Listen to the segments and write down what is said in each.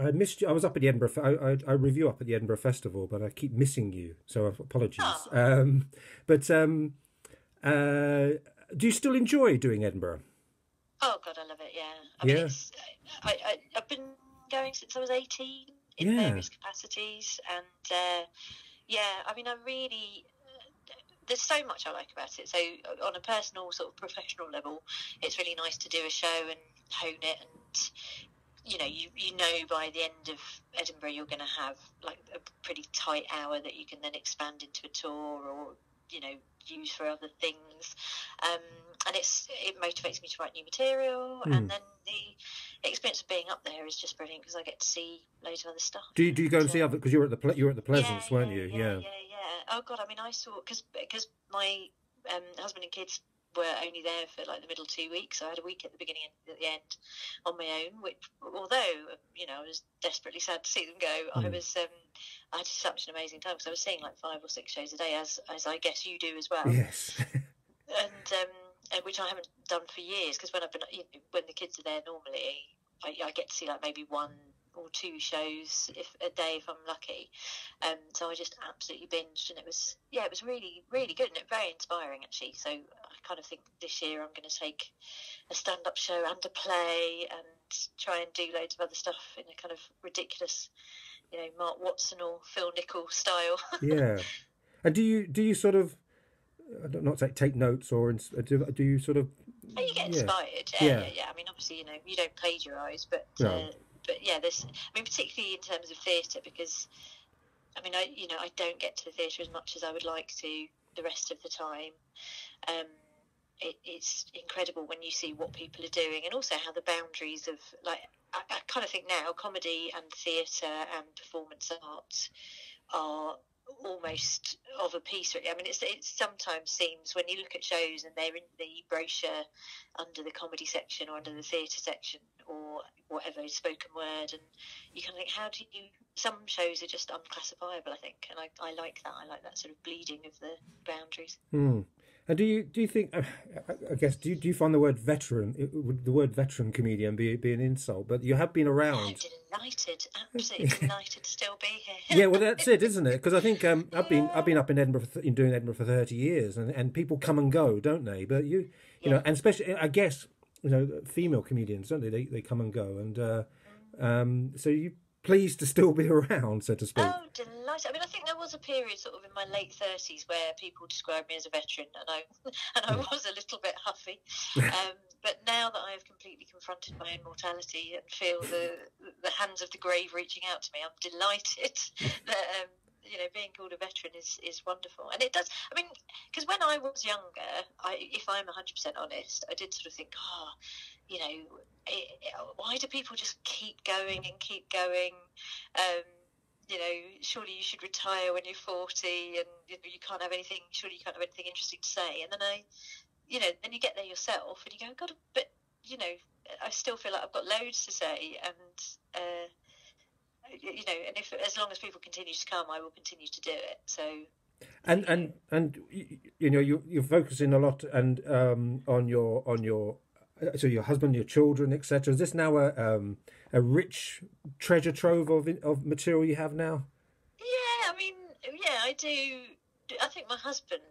I missed you. I was up at the Edinburgh. I review up at the Edinburgh Festival, but I keep missing you. So apologies. Oh, But uh, do you still enjoy doing Edinburgh? oh God, I love it. Yeah, I mean, Yeah, it's I've been going since I was 18 in yeah. various capacities, and yeah, I mean, I really there's so much I like about it. So on a personal sort of professional level, it's really nice to do a show and hone it, and you know by the end of Edinburgh you're going to have like a pretty tight hour that you can then expand into a tour or use for other things, um, and it motivates me to write new material, and Hmm. then the experience of being up there is just brilliant because I get to see loads of other stuff. Do you go and And see other? Because you were at the yeah, Pleasance, weren't yeah, you? yeah, Yeah. yeah, yeah. Oh God, I mean, I saw because my husband and kids were only there for like the middle 2 weeks. So I had a week at the beginning and at the end on my own. Which, although I was desperately sad to see them go, Hmm. I had such an amazing time because I was seeing like 5 or 6 shows a day, as I guess you do as well, Yes. and which I haven't done for years because when I've been when the kids are there normally, I get to see like maybe one or two shows if a day if I'm lucky. So I just absolutely binged, and it was really really good and very inspiring actually. So I kind of think this year I'm going to take a stand-up show and a play and try and do loads of other stuff in a kind of ridiculous, Mark Watson or Phil Nichol style. Yeah. And do you sort of I don't not take notes or do you sort of Oh, you get yeah inspired. Yeah, yeah yeah, yeah. I mean, obviously, you don't plagiarise, no but yeah, there's. I mean, particularly in terms of theatre, because I mean, I don't get to the theatre as much as I would like to the rest of the time. Um, it's incredible when you see what people are doing, and also how the boundaries of like I kind of think now comedy and theatre and performance arts are almost of a piece really. I mean, it sometimes seems when you look at shows and they're in the brochure under the comedy section or under the theatre section or whatever spoken word, and you kind of think, how do you? Some shows are just unclassifiable, I think, and I like that. I like that sort of bleeding of the boundaries. hmm. And do you think I guess do you find the word veteran would the word veteran comedian be an insult, but you have been No, around. delighted, absolutely delighted to still be here. Yeah, well, that's it, isn't it? Because I think I've Yeah, been up in Edinburgh in doing Edinburgh for 30 years, and people come and go, don't they? But you yeah. know, and especially I guess female comedians, don't they? They come and go, and Mm. so you pleased to still be around, so to speak. Oh, delighted. I mean, I think there was a period sort of in my late 30s where people described me as a veteran, and I and I Hmm. was a little bit huffy. But now that I have completely confronted my own mortality and feel the hands of the grave reaching out to me, I'm delighted that being called a veteran is wonderful, and it does. I mean, because when I was younger, if I'm 100% honest, I did sort of think, you know, why do people just keep going and keep going? Um, surely you should retire when you're 40, and you can't have anything. Surely you can't have anything interesting to say. And then then you get there yourself, and you go, God, but you know, I still feel like I've got loads to say, and and if as long as people continue to come, I will continue to do it. So, You're focusing a lot and on your so your husband, your children, etc. Is this now a rich treasure trove of material you have now? yeah, I mean, yeah, I do. I think my husband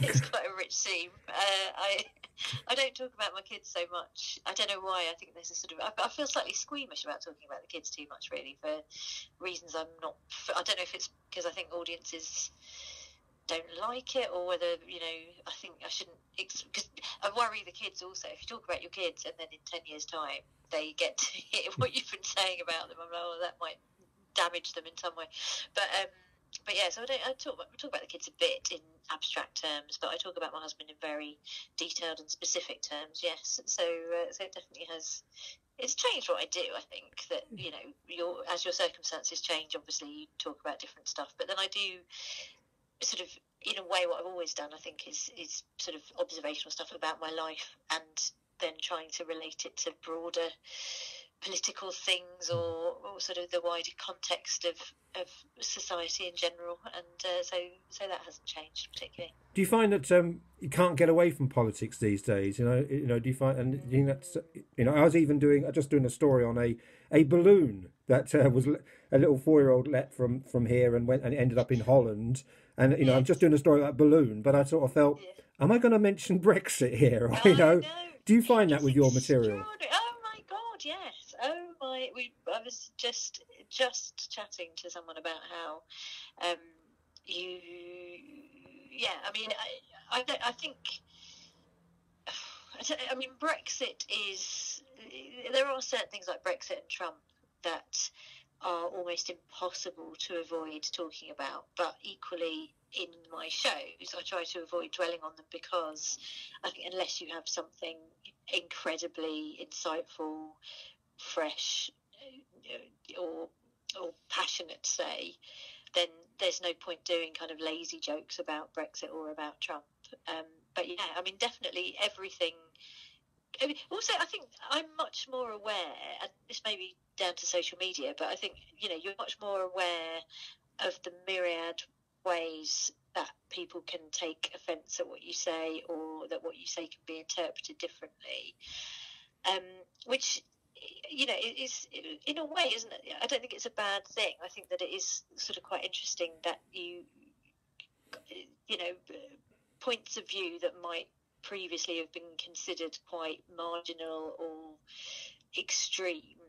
is quite a rich seam. I don't talk about my kids so much. I don't know why. I think there's a sort of I feel slightly squeamish about talking about the kids too much, really, for reasons I'm not. I don't know if it's because I think audiences don't like it, or whether I think I shouldn't. Because I worry the kids also. If you talk about your kids and then in 10 years' time they get to hear what you've been saying about them, I'm like, oh, that might damage them in some way. But yeah, so I talk about the kids a bit in abstract terms, but I talk about my husband in very detailed and specific terms. Yes, so it definitely has. It's changed what I do. I think that as your circumstances change, obviously you talk about different stuff. But then I do sort of, in a way, what I've always done. I think is sort of observational stuff about my life, and then trying to relate it to broader political things or sort of the wider context of society in general, and so that hasn't changed particularly. Do you find that you can't get away from politics these days? Do you find, and you think that's, I just doing a story on a balloon that was a little 4-year-old let from here and it ended up in Holland, and I'm just doing a story about balloon, but I sort of felt, am I going to mention Brexit here? No. Do you find that with your material? Oh my God, yes. Oh my, I was just chatting to someone about how I mean, I think, I mean, Brexit is, there are certain things like Brexit and Trump that are almost impossible to avoid talking about, but equally in my shows I try to avoid dwelling on them, because I think unless you have something incredibly insightful, fresh, or passionate to say, then there's no point doing kind of lazy jokes about Brexit or about Trump. But yeah, I mean, definitely everything. I mean, also, I think I'm much more aware, and this may be down to social media, but I think, you're much more aware of the myriad ways that people can take offence at what you say, or that what you say can be interpreted differently, which, it is, in a way, isn't it? I don't think it's a bad thing. I think that it is sort of quite interesting that points of view that might previously have been considered quite marginal or extreme,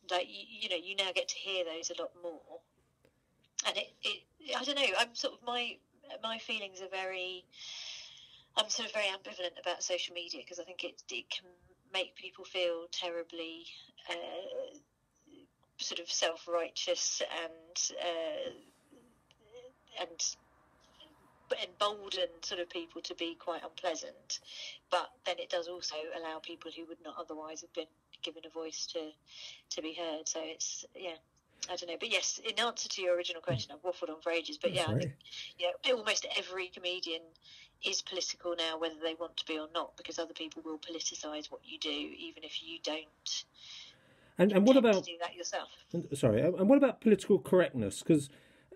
that you now get to hear those a lot more. And it I don't know, I'm sort of, my feelings are I'm sort of very ambivalent about social media, because I think it can make people feel terribly sort of self-righteous and embolden sort of people to be quite unpleasant, but then it does also allow people who would not otherwise have been given a voice to be heard. So it's, I don't know, but yes, in answer to your original question, I've waffled on for ages, but I think almost every comedian is political now, whether they want to be or not, because other people will politicise what you do, even if you don't. And what about to do that yourself? Sorry, and what about political correctness? Because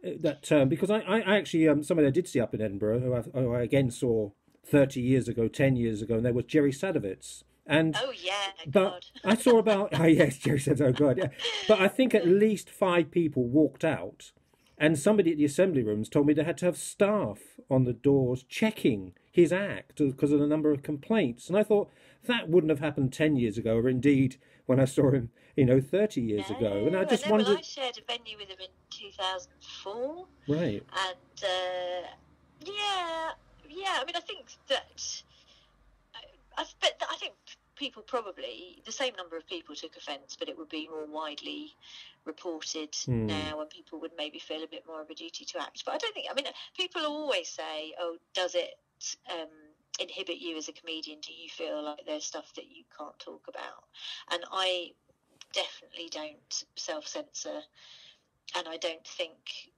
that term, because I actually somebody I did see up in Edinburgh who I again saw 30 years ago, 10 years ago, and there was Jerry Sadowitz. And but I saw about yes, Jerry said, oh God, yeah. But I think at least 5 people walked out, and somebody at the assembly rooms told me they had to have staff on the doors checking his act because of the number of complaints. And I thought that wouldn't have happened 10 years ago, or indeed when I saw him, 30 years ago. And I just wondered. Well, I shared a venue with him in 2004. Right. And I mean, I think that. I think people probably, the same number of people took offence, but it would be more widely reported now, and people would maybe feel a bit more of a duty to act. But I don't think, I mean, people always say, oh, does it inhibit you as a comedian? Do you feel like there's stuff that you can't talk about? And I definitely don't self-censor, and I don't think,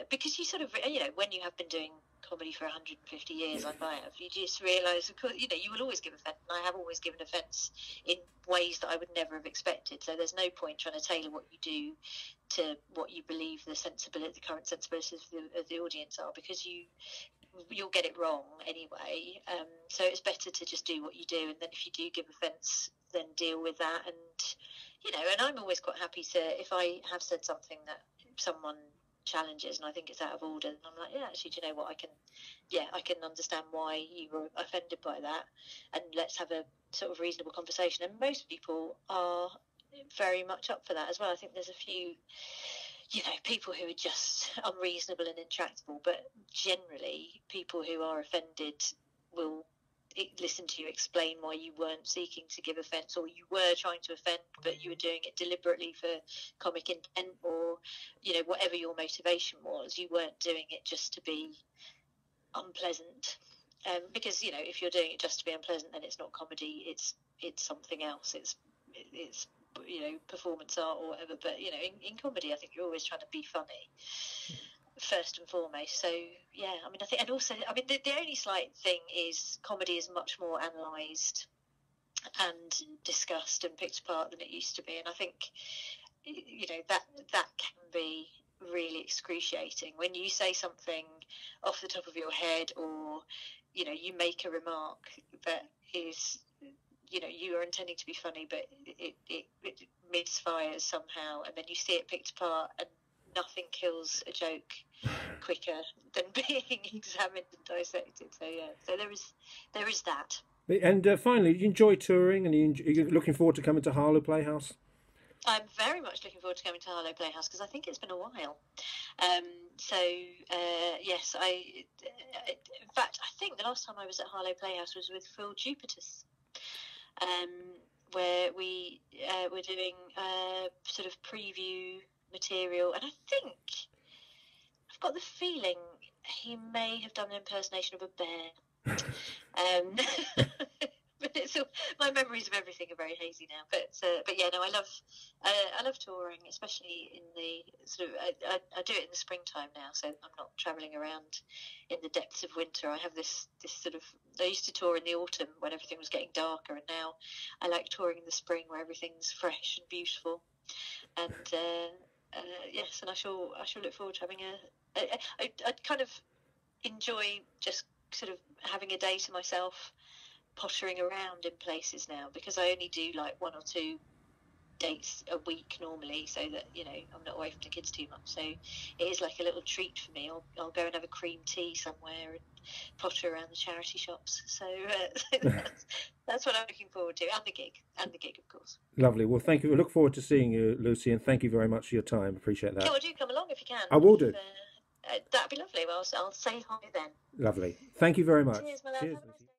because you sort of, when you have been doing comedy for 150 years, like I have, you just realise, of course, you will always give offence, and I have always given offence in ways that I would never have expected. So there's no point trying to tailor what you do to what you believe the current sensibilities of the audience are, because you'll get it wrong anyway. So it's better to just do what you do, and then if you do give offence, then deal with that. And and I'm always quite happy to, if I have said something that someone challenges and I think it's out of order, and I'm like, actually, do you know what, I can understand why you were offended by that, and let's have a sort of reasonable conversation. And most people are very much up for that as well. I think there's a few people who are just unreasonable and intractable, but generally people who are offended will listen to you explain why you weren't seeking to give offence, or you were trying to offend but you were doing it deliberately for comic intent, or whatever your motivation was, you weren't doing it just to be unpleasant, because if you're doing it just to be unpleasant, then it's not comedy, it's something else, it's performance art or whatever. But in comedy, I think you're always trying to be funny first and foremost. So I mean, I think, and also, I mean, the only slight thing is comedy is much more analysed and discussed and picked apart than it used to be. And I think, you know, that can be really excruciating when you say something off the top of your head, or, you know, you make a remark that is, you know, you are intending to be funny, but it misfires somehow, and then you see it picked apart, and nothing kills a joke quicker than being examined and dissected. So yeah, so there is that. And finally, you enjoy touring, and you're looking forward to coming to Harlow Playhouse? I'm very much looking forward to coming to Harlow Playhouse because I think it's been a while. Yes, in fact, I think the last time I was at Harlow Playhouse was with Phil Jupitus, where we were doing sort of preview material, and I think I've got the feeling he may have done an impersonation of a bear. But it's all, my memories of everything are very hazy now. But yeah, no, I love touring, especially in the sort of I do it in the springtime now, so I'm not travelling around in the depths of winter. I have this sort of, I used to tour in the autumn when everything was getting darker, and now I like touring in the spring where everything's fresh and beautiful. And yes, and I shall look forward to having I kind of enjoy just sort of having a day to myself, pottering around in places now, because I only do like 1 or 2 dates a week normally, so that, you know, I'm not away from the kids too much. So it is like a little treat for me. I'll go and have a cream tea somewhere and potter around the charity shops. So that's what I'm looking forward to, and the gig, of course. Lovely. Well, thank you. I look forward to seeing you, Lucy, and thank you very much for your time. Appreciate that. Yeah, well, do come along if you can. I will do. That'd be lovely. Well, I'll say hi then. Lovely. Thank you very much. Cheers, my love. Cheers.